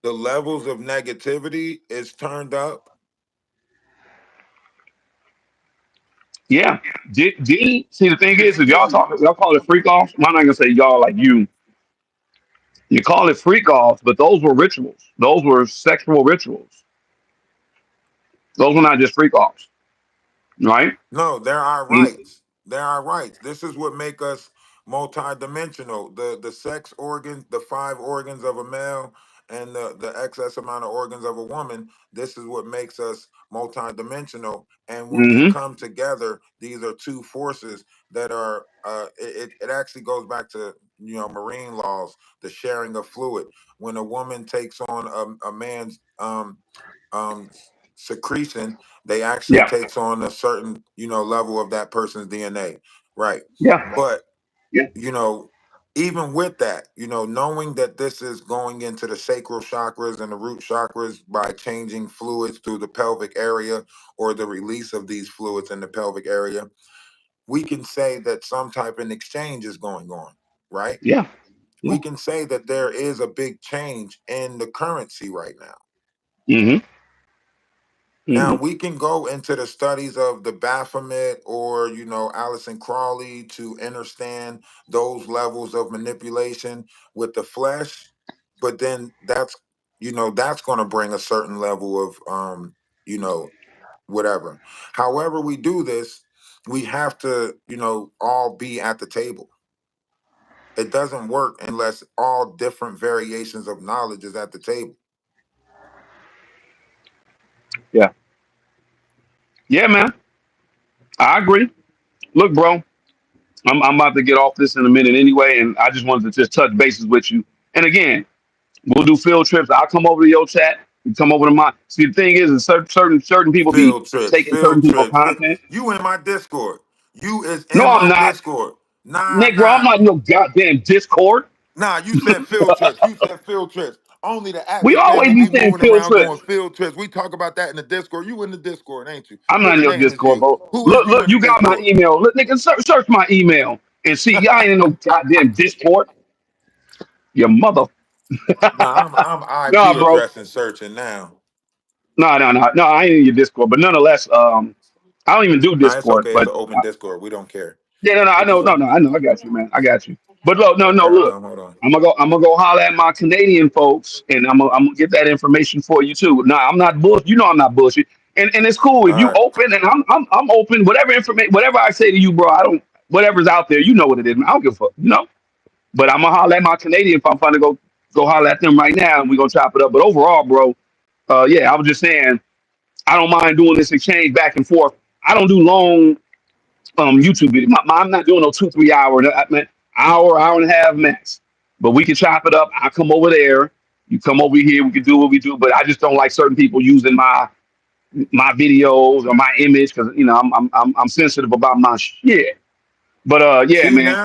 the levels of negativity is turned up. yeah. Diddy, see, the thing is y'all call it freak offs. I'm not gonna say y'all like you. You call it freak offs, but those were rituals. Those were sexual rituals. Those were not just freak offs, right? No, there are You- rights. There are rights. This is what make us multidimensional. The sex organs, the five organs of a male, and the excess amount of organs of a woman. This is what makes us multidimensional. And when we mhm. come together, these are two forces that are. It actually goes back to marine laws, the sharing of fluid. When a woman takes on a man's um, secretion, they actually Yeah, takes on a certain level of that person's DNA, right? yeah, But yeah, you know even with that, knowing that this is going into the sacral chakras and the root chakras by changing fluids through the pelvic area or the release of these fluids in the pelvic area, we can say that some type of exchange is going on, right? yeah, We yeah. can say that there is a big change in the currency right now. Hmm. Now Hmm. we can go into the studies of the Baphomet or Allison Crawley to understand those levels of manipulation with the flesh, but then that's going to bring a certain level of you know whatever. However we do this, we have to all be at the table. It doesn't work unless all different variations of knowledge is at the table. Yeah, yeah, man. I agree. Look, bro, I'm about to get off this in a minute anyway, and I just wanted to just touch bases with you. And again, we'll do field trips. I'll come over to your chat. You come over to mine. See, the thing is certain people be Field trips, taking certain field people's trips. content. You in my Discord. You is No, in I'm my not, Discord. Nah, Nick, bro. I'm nah. not in no goddamn Discord. Nah, you said field trips. You said field trips. Only the We always accidentally be be saying moving field around going trips. field trips. We talk about that in the Discord. You in the Discord, ain't you? I'm Put not the in your name as Discord, you. bro. Who is Look, you look, in the you got my Discord? email. Look, nigga, search my email and see. Y'all ain't in no goddamn Discord. Your mother. Nah, I'm Nah, IP bro. address and searching now. No. I ain't in your Discord. But nonetheless, I don't even do Nah, it's Discord. okay. It's But an open Discord. We don't care. yeah, no, I What you know, say? I know, I got you, man, I got you. But look, no, Hold look, on, hold on. I'm gonna go holler at my Canadian folks, and I'm gonna get that information for you too. Nah, I'm not bullshit. You know, I'm not bullshit, and it's cool if All you right. open, and I'm open. Whatever information, whatever I say to you, bro, I don't. Whatever's out there, you know what it is. Man. I don't give a fuck, you know. But I'm gonna holler at my Canadian. If I'm trying to go holler at them right now, and we gonna chop it up. But overall, bro, yeah, I was just saying, I don't mind doing this exchange back and forth. I don't do long YouTube video. I'm not doing no 2 3 hour. I mean, hour and a half max. But we can chop it up. I come over there. You come over here. We can do what we do. But I just don't like certain people using my videos or my image because I'm sensitive about my shit. But yeah, See man.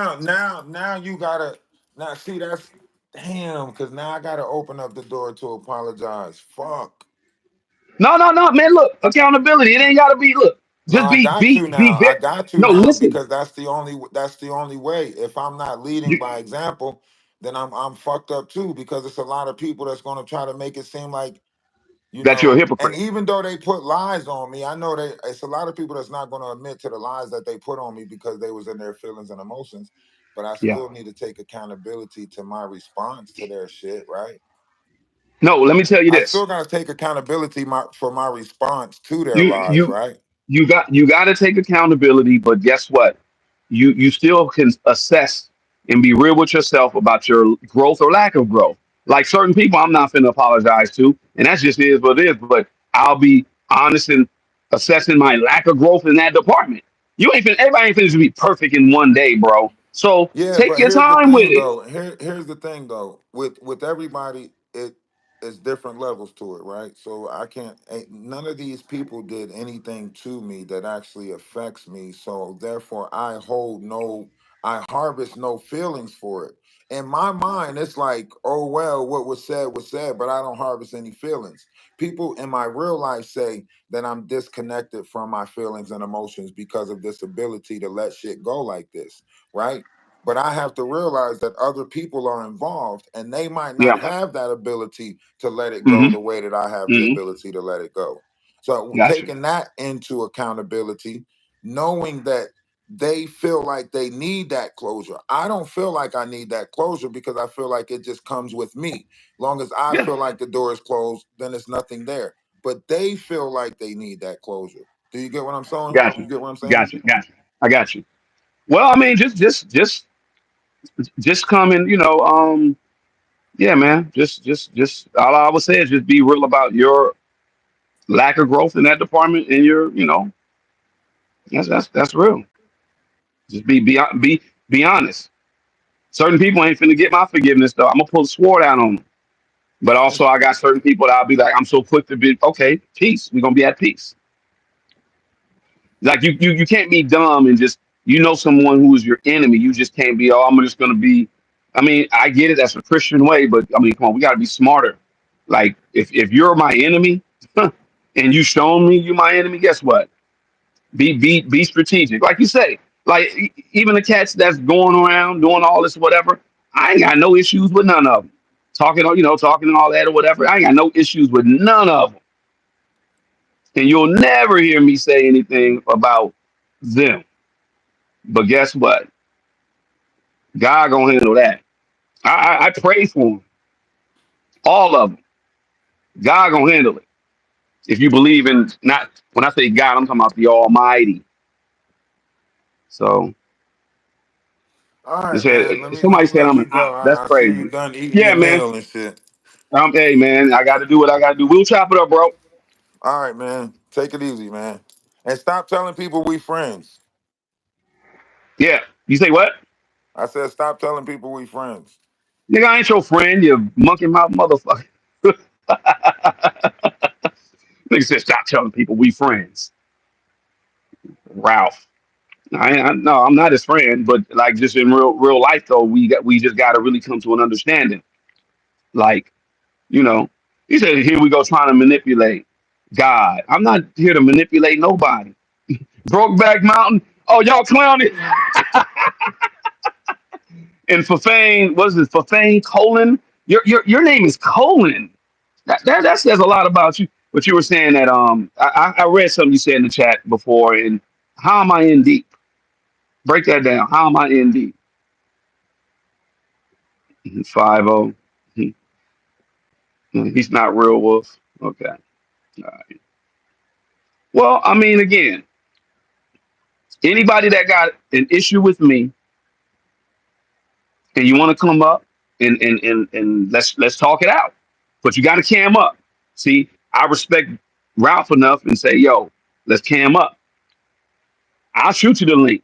now you gotta now see that's damn because now I gotta open up the door to apologize. Fuck. No, man. Look, accountability. It ain't gotta be. Look, No, just I be got be to be now. I very. got to No, now listen. because that's the only way. If I'm not leading You, by example, then I'm fucked up too because it's a lot of people that's gonna try to make it seem like that you're a and hypocrite. even though they put lies on me, I know it's a lot of people that's not gonna admit to the lies that they put on me because they was in their feelings and emotions. But I Yeah. still need to take accountability to my response to their shit, right? No, let me tell you I this. still gotta take accountability for my response to their You lies, you right? you got to take accountability, but guess what? You still can assess and be real with yourself about your growth or lack of growth. Like certain people, I'm not finna apologize to, and that's just is what it is. But I'll be honest in assessing my lack of growth in that department. You ain't finna, everybody ain't finna be perfect in one day, bro. So Yeah, take but your here's the time with thing it. though. Here's the thing though. With everybody, it's different levels to it, right? So I can't. None of these people did anything to me that actually affects me. So therefore, I harvest no feelings for it. In my mind, it's like, oh well, what was said, but I don't harvest any feelings. People in my real life say that I'm disconnected from my feelings and emotions because of this ability to let shit go like this, right? But I have to realize that other people are involved and they might not Yeah. have that ability to let it go Mm-hmm. the way that I have the Mm-hmm. ability to let it go. So Gotcha. taking that into accountability, knowing that they feel like they need that closure. I don't feel like I need that closure because I feel like it just comes with me. Long as I Yeah. feel like the door is closed, then it's nothing there. But they feel like they need that closure. Do you get what I'm saying? Do Gotcha. you get what I'm saying? Gotcha. I got you. Well, I mean, just come and yeah, man. Just all I would say is just be real about your lack of growth in that department, and that's real. Just be honest. Certain people ain't finna get my forgiveness though. I'm gonna pull the sword out on them. But also, I got certain people that I'll be like, I'm so quick to be okay. Peace. We're gonna be at peace. Like you can't be dumb and just someone who is your enemy. You just can't be. Oh, I'm just gonna be. I mean, I get it. That's a Christian way, but I mean, come on, we gotta be smarter. Like if you're my enemy, and you shown me you my enemy, guess what? Be strategic. Like you say, like even the cats that's going around doing all this whatever, I ain't got no issues with none of them. Talking and all that or whatever. I ain't got no issues with none of them. And you'll never hear me say anything about them. But guess what? God gonna handle that. I pray for them, all of them. God gonna handle it. If you believe in not when I say God, I'm talking about the Almighty. So All they right, said man. Let somebody me said let I'm you an go. that's I see you crazy. done eating Yeah, your man. meal and shit. Hey, man. I got to do what I got to do. We'll chop it up, bro. All right, man. Take it easy, man. And stop telling people we friends. Yeah. You say what? I said stop telling people we friends. Nigga, I ain't your friend. You monkey mouth motherfucker. Nigga said stop telling people we friends. Ralph. No, I'm not his friend, but like just in real life though, we just got to really come to an understanding. Like, you know, he said, here we go trying to manipulate God. I'm not here to manipulate nobody. Brokeback Mountain. Oh, y'all clowning. And Fafane, what is it? Fafane Colon. Your name is Colon. That says a lot about you. But you were saying that I read something you said in the chat before, and how am I in deep? Break that down. How am I in deep? 5-0. He's not real wolf. Okay. All right. Well, I mean, again, anybody that got an issue with me and you want to come up and let's talk it out. But you got to cam up. See, I respect Ralph enough and say, yo, let's cam up. I'll shoot you the link.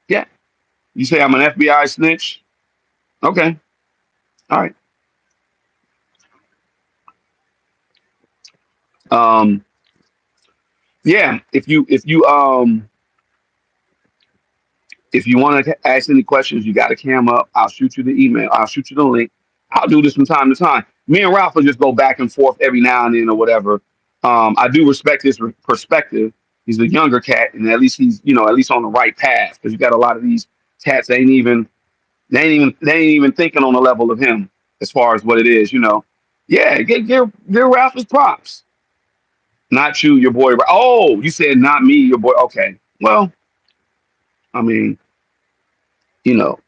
Yeah. You say I'm an FBI snitch? Okay. All right. Um, yeah, if you want to ask any questions, you got to cam up. I'll shoot you the email. I'll shoot you the link. I'll do this from time to time. Me and Ralph will just go back and forth every now and then or whatever. I do respect his perspective. He's a younger cat, and at least he's at least on the right path. Because you got a lot of these cats they ain't even thinking on the level of him as far as what it is. Yeah, give Ralph his props. Not you, your boy. Oh, you said not me, your boy. Okay. Well, I mean, you know,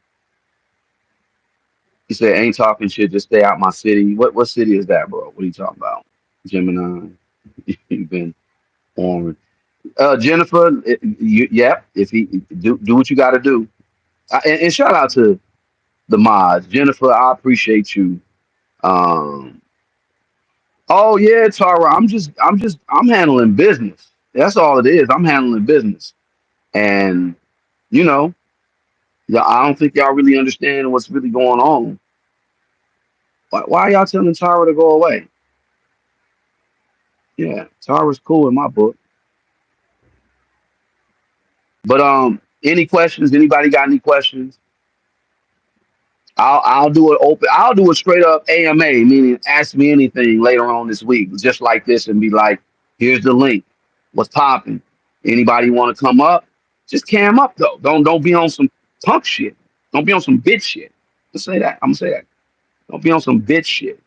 he said, ain't talking shit, just stay out my city. What city is that, bro? What are you talking about? Gemini. You've been on. Jennifer, yep. If he do what you got to do, and shout out to the mods, Jennifer. I appreciate you. Um, oh yeah, Tara. I'm handling business. That's all it is. I'm handling business, and you know, yeah, I don't think y'all really understand what's really going on. Why y'all telling Tara to go away? Yeah, Tara's cool in my book. But any questions? Anybody got any questions? I'll do it open. I'll do a straight up AMA, meaning ask me anything later on this week, just like this, and be like, here's the link. What's popping? Anybody want to come up? Just cam up though. Don't be on some punk shit. Don't be on some bitch shit. Let's say that. I'm gonna say that. Don't be on some bitch shit.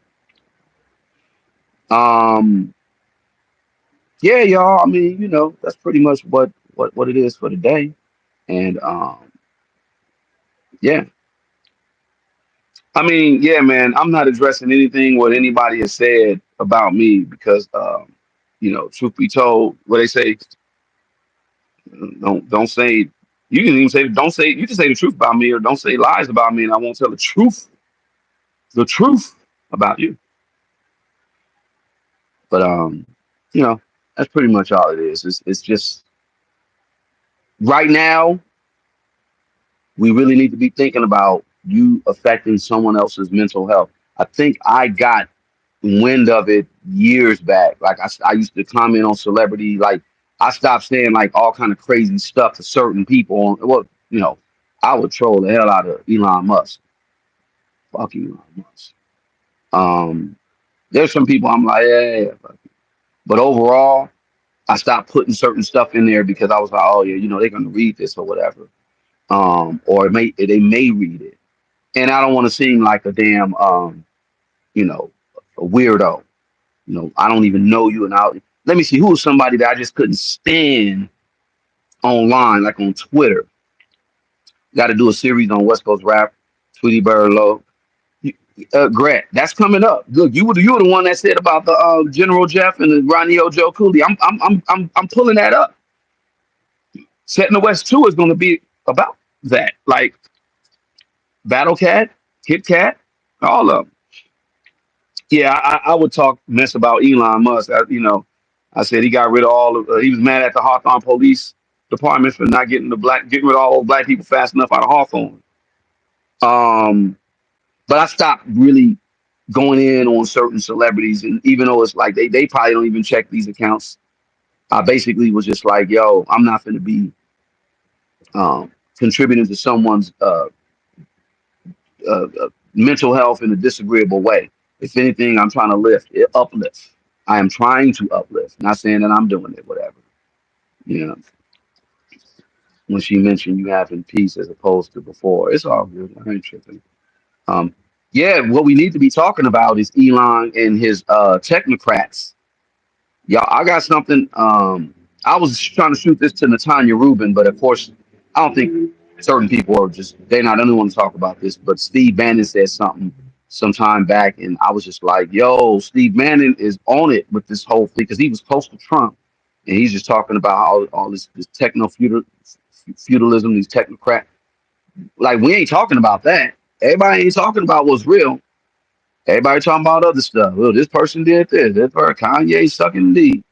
Um, yeah, y'all. I mean, that's pretty much what it is for today. And yeah, I mean, yeah, man, I'm not addressing anything what anybody has said about me because, truth be told, what they say, don't say. You can even say don't say. You can say the truth about me or don't say lies about me, and I won't tell the truth about you. But you know, that's pretty much all it is. It's just right now we really need to be thinking about you affecting someone else's mental health. I think I got wind of it years back. Like I used to comment on celebrity. Like I stopped saying like all kind of crazy stuff to certain people. Well, I would troll the hell out of Elon Musk. Fuck Elon Musk. Um, there's some people I'm like, yeah. But overall, I stopped putting certain stuff in there because I was like, oh yeah, they're gonna read this or whatever. Or they may read it, and I don't want to seem like a damn you know a weirdo. I don't even know you, and let me see, who was somebody that I just couldn't stand online, like on Twitter. Got to do a series on West Coast rap, Tweety Bird Low. Gret, that's coming up. Look, you were the one that said about the General Jeff and the Ronnie Joe Cooley. I'm pulling that up. Setting the West 2 is going to be about that. Like Battle Cat, Kit Kat, all of them. Yeah, I would talk mess about Elon Musk. I said he got rid of all of. He was mad at the Hawthorne Police Department for not getting rid of all those black people fast enough out of Hawthorne. Um, but I stopped really going in on certain celebrities, and even though it's like they probably don't even check these accounts, I basically was just like, yo, I'm not going to be contributing to someone's mental health in a disagreeable way. If anything, I'm trying to uplift. I am trying to uplift. Not saying that I'm doing it, whatever. You know, when she mentioned you having peace as opposed to before, it's all good. I ain't tripping. Um, yeah, what we need to be talking about is Elon and his technocrats. Y'all, I got something. I was trying to shoot this to Natanya Rubin, but of course, I don't think certain people are just they not. I don't want to talk about this. But Steve Bannon said something some time back, and I was just like, "Yo, Steve Bannon is on it with this whole thing because he was close to Trump, and he's just talking about all this techno feudalism, these technocrat. Like we ain't talking about that. Everybody ain't talking about what's real. Everybody talking about other stuff. Well, this person did this. This person, Kanye sucking D.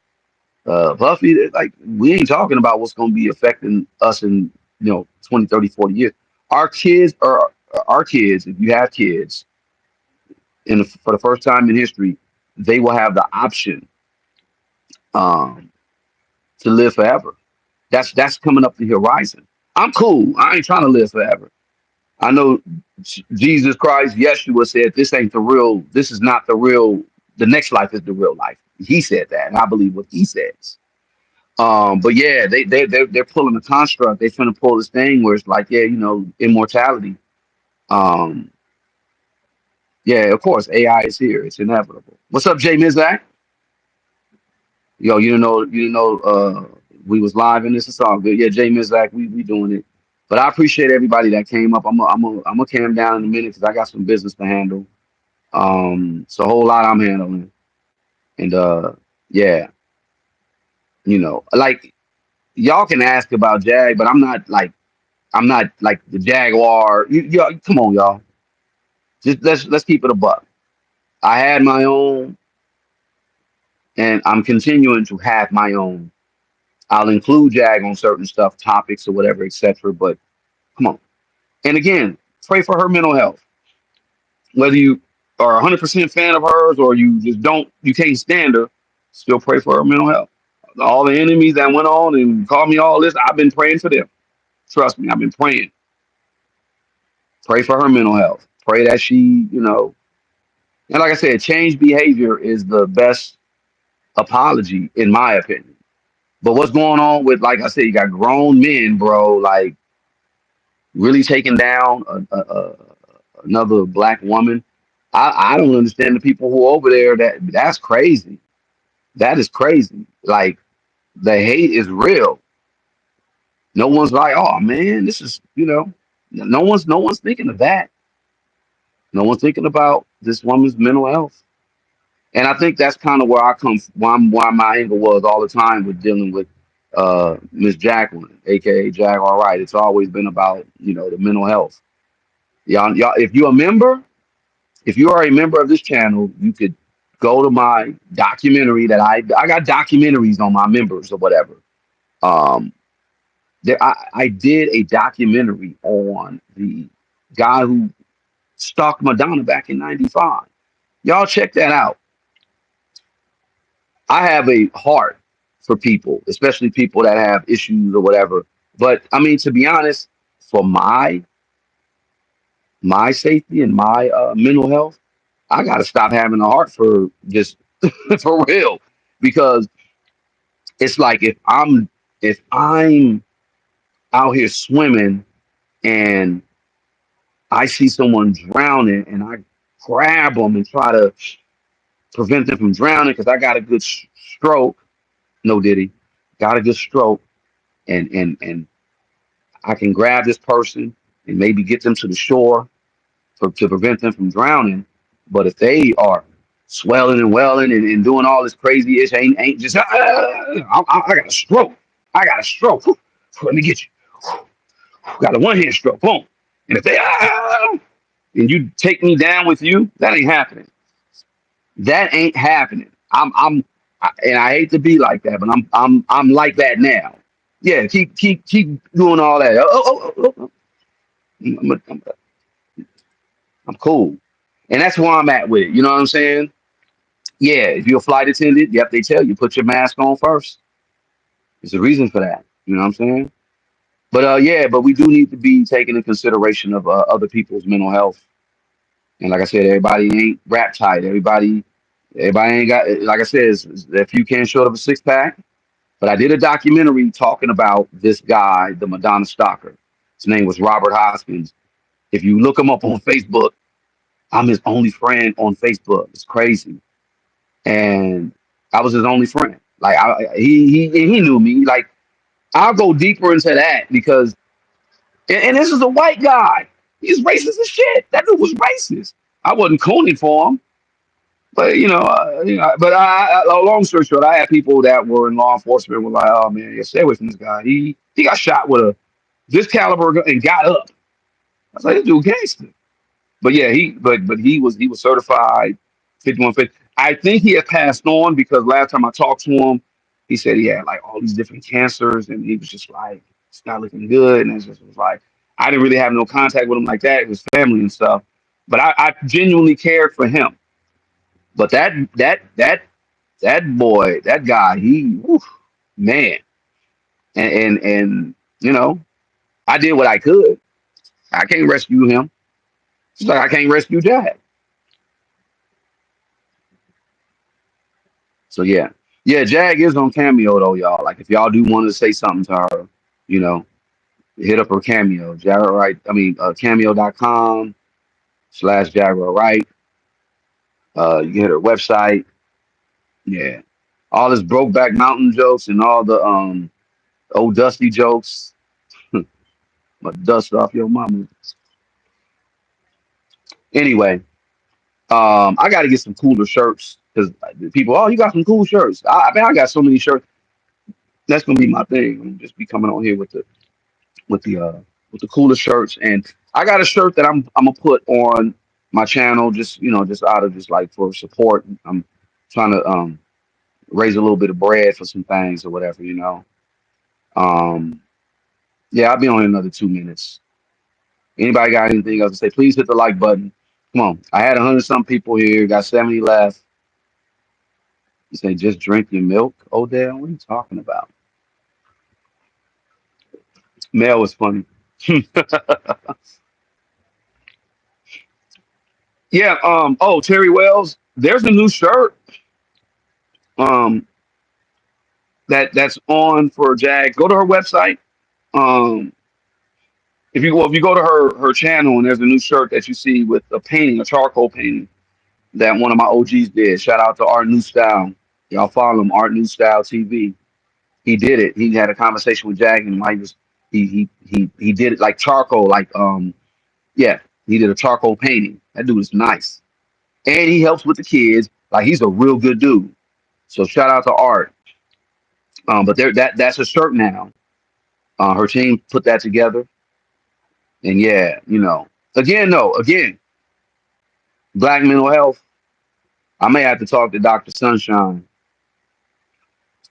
Puffy, like we ain't talking about what's going to be affecting us in 20, 30, 40 years. Our kids are our kids. If you have kids, for the first time in history, they will have the option um, to live forever. That's coming up the horizon. I'm cool. I ain't trying to live forever. I know Jesus Christ, Yeshua said, "This ain't the real. This is not the real. The next life is the real life." He said that, and I believe what he says. But yeah, they're pulling a construct. They're trying to pull this thing where it's like, yeah, immortality. Um, yeah, of course, AI is here. It's inevitable. What's up, Jay Mizak? Yo, we was live in this. It's all good. Yeah, Jay Mizak, we doing it. But I appreciate everybody that came up. I'm gonna calm down in a minute because I got some business to handle. It's a whole lot I'm handling, and yeah, like y'all can ask about Jag, but I'm not like the Jaguar. Come on, y'all. Just let's keep it a buck. I had my own, and I'm continuing to have my own. I'll include Jag on certain stuff, topics or whatever, etc. But come on. And again, pray for her mental health. Whether you are 100% fan of hers or you can't stand her, still pray for her mental health. All the enemies that went on and called me all this, I've been praying for them. Trust me, I've been praying. Pray for her mental health. Pray that she. And like I said, change behavior is the best apology, in my opinion. But what's going on with, like I said, you got grown men, bro, like really taking down another black woman. I don't understand the people who are over there. That's crazy. That is crazy. Like the hate is real. No one's like, oh man, this is no one's thinking of that. No one's thinking about this woman's mental health. And I think that's kind of where I come why my angle was all the time with dealing with Miss Jacqueline, aka Jaguar. Right. It's always been about, the mental health. Y'all, if you are a member of this channel, you could go to my documentary that I got documentaries on my members or whatever. Um I did a documentary on the guy who stalked Madonna back in '95. Y'all check that out. I have a heart for people, especially people that have issues or whatever. But I mean, to be honest, for my safety and my mental health, I got to stop having a heart for just for real, because it's like if I'm out here swimming and I see someone drowning and I grab them and try to prevent them from drowning because I got a good stroke. No Diddy. Got a good stroke, and I can grab this person and maybe get them to the shore to prevent them from drowning. But if they are swelling and welling and doing all this crazy ish, ain't just I got a stroke. I got a stroke. Whew, let me get you. Got a one hand stroke. Boom. And if they and you take me down with you, that ain't happening. That ain't happening. And I hate to be like that, but I'm like that now. Yeah, keep doing all that. I'm, I'm cool, and that's where I'm at with it. You know what I'm saying? Yeah, if you're a flight attendant, yep, they tell you put your mask on first. There's a reason for that. You know what I'm saying? But yeah, but we do need to be taking into consideration of other people's mental health. And like I said, everybody ain't rap tight. Everybody ain't got. Like I said, if you can't short of a six pack. But I did a documentary talking about this guy, the Madonna stalker. His name was Robert Hoskins. If you look him up on Facebook, I'm his only friend on Facebook. It's crazy. And I was his only friend. Like he knew me. Like I'll go deeper into that because and this is a white guy. He's racist as shit. That dude was racist. I wasn't cooning for him, but But long story short, I had people that were in law enforcement were like, "Oh man, yeah, stay away from this guy. He got shot with a this caliber gun and got up." I was like, "This dude gangster." But yeah, he was certified 5150. I think he had passed on because last time I talked to him, he said he had like all these different cancers and he was just like it's not looking good. And it just was like I didn't really have no contact with him like that, his family and stuff. But I genuinely cared for him. But that boy, that guy, whew, man. And I did what I could. I can't rescue him. It's like I can't rescue Jack. So yeah, yeah, Jag is on Cameo though, y'all. Like if y'all do want to say something to her, you know, hit up her Cameo. Jaguar right. I mean, cameo.com/Jaguar right. You can hit her website. Yeah, all this Brokeback Mountain jokes and all the old Dusty jokes. My dust off your mama. Anyway, I got to get some cooler shirts because people, oh, you got some cool shirts. I mean, I got so many shirts. That's gonna be my thing. I'm gonna just be coming on here with the uh with the coolest shirts. And I got a shirt that I'm gonna put on my channel just just out of just like for support. I'm trying to raise a little bit of bread for some things or whatever. Um yeah, I'll be on in another 2 minutes. Anybody got anything else to say? Please hit the like button. Come on. I had 100 some people here, got 70 left. You say just drink your milk, Odell? What are you talking about? Mel was funny. Yeah, oh, Terry Wells, there's a new shirt. Um, that's on for Jag. Go to her website. Um, if you go to her channel and there's a new shirt that you see with a painting, a charcoal painting that one of my OGs did. Shout out to Art New Style. Y'all follow him, Art New Style TV. He did it. He had a conversation with Jag and he was he did it like charcoal, like yeah, he did a charcoal painting. That dude is nice. And he helps with the kids. Like he's a real good dude. So shout out to Art. But there that's a shirt now. Her team put that together. And yeah, again, no, again, black mental health. I may have to talk to Dr. Sunshine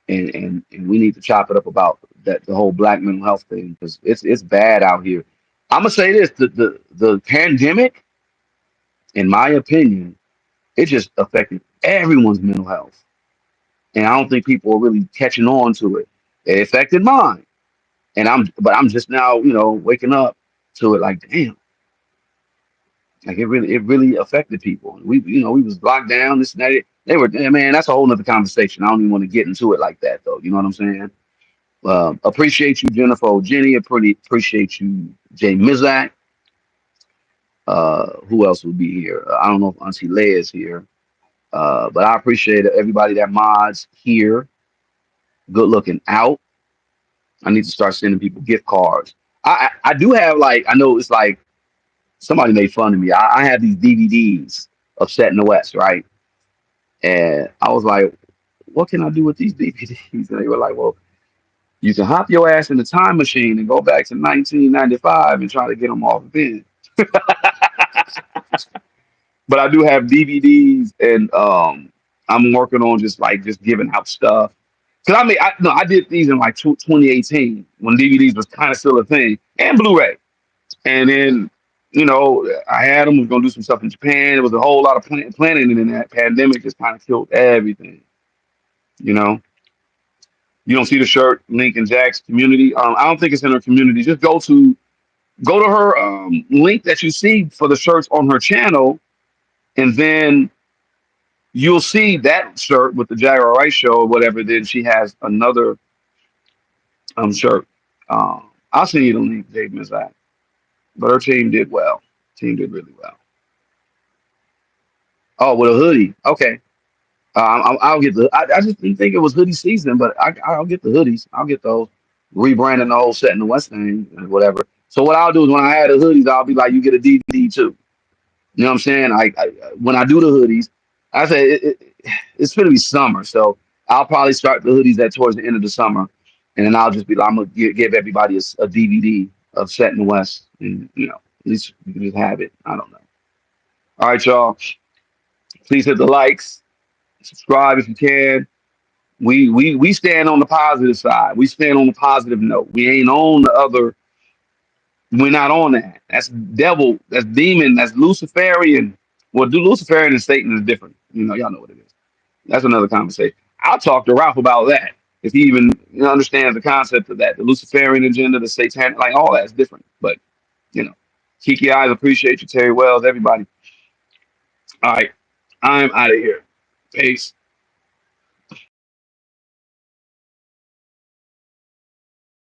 and we need to chop it up about that the whole black mental health thing because it's bad out here. I'm gonna say this: the pandemic, in my opinion, it just affected everyone's mental health, and I don't think people are really catching on to it. It affected mine, and I'm just now waking up to it. Like, damn, like it really affected people. We was locked down. This and that. They were man. That's a whole nother conversation. I don't even want to get into it like that though. You know what I'm saying? Appreciate you, Jennifer Jenny. Appreciate you, Jay Mizak. Who else will be here? I don't know if Auntie Leia is here. But I appreciate everybody that mods here. good looking out. I need to start sending people gift cards. I do have like I know it's like somebody made fun of me. I have these DVDs of Set in the West, right? And I was like, what can I do with these DVDs? And they were like, well, you can hop your ass in the time machine and go back to 1995 and try to get them off then. But I do have DVDs, and I'm working on just giving out stuff. Cause I mean, I no, I did these in like 2018 when DVDs was kind of still a thing, and Blu-ray. And then, I had them. Was gonna do some stuff in Japan. There was a whole lot of planning, and then that pandemic just kind of killed everything. You know, you don't see the shirt link in Jack's community. I don't think it's in her community. Just go to her link that you see for the shirts on her channel, and then you'll see that shirt with the Jaguar Rice show or whatever. Then she has another shirt. I'll send you the link, Dave Mizak. But her team did well. Team did really well. Oh, with a hoodie. Okay. I'll get the. I just didn't think it was hoodie season, but I'll get the hoodies. I'll get those. Rebranding the whole set in the West thing and whatever. So what I'll do is when I add the hoodies, I'll be like, you get a DVD too. You know what I'm saying? When I do the hoodies, I say it's going to be summer, so I'll probably start the hoodies at towards the end of the summer, and then I'll just be like, I'm gonna give everybody a DVD of Set in the West, and at least you can just have it. I don't know. All right, y'all. Please hit the likes, subscribe if you can. We stand on the positive side. We stand on the positive note. We ain't on the other. We're not on that. That's devil. That's demon. That's Luciferian. Well, do Luciferian and Satan is different. Y'all know what it is. That's another conversation. I'll talk to Ralph about that if he even understands the concept of that. The Luciferian agenda, the Satanic, like all that's different. But you know, Kiki eyes appreciate you, Terry Wells, everybody. All right, I'm out of here. Peace.